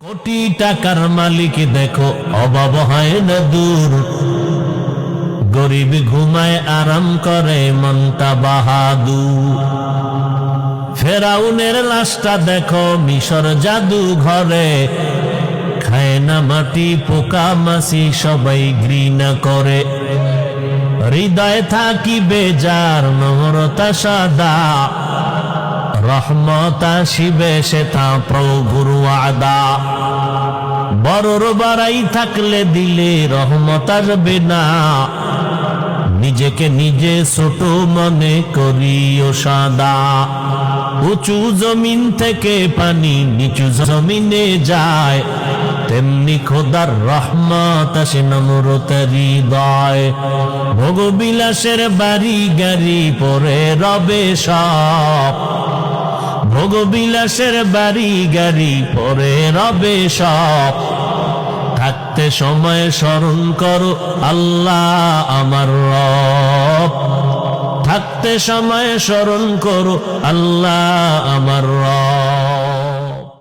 কোটি টাকার মালিক দেখো অভাব হয় না দূর, গরিব ঘুমায় আরাম করে মনটা বাহাদুর। ফেরাউনের লাশটা দেখো মিশর জাদু ঘরে, খায় না মাটি পোকা মাছি সবাই ঘৃণা করে। হৃদয় থাকি বেজার নম্রতা সাদা, রহমত আসিবে সেথা প্রভুর ওয়াদা। বড়র বাড়াই থাকলে দিলে রহমত আসবে না, নিজেকে নিজে ছোট মনে করিও সাদা। উঁচু জমিন থেকে পানি নিচু জমিনে যায়, তেমনি খোদার রহমত আসে নম্রতার হৃদয়। ভোগবিলাসের বাড়ি গাড়ি পরে রবে সব, ভোগবিলাসের বাড়ি গাড়ি পরে রবে সব। থাকতে সময় স্মরণ করো আল্লাহ আমার রব, থাকতে সময় স্মরণ করো আল্লাহ আমার রব।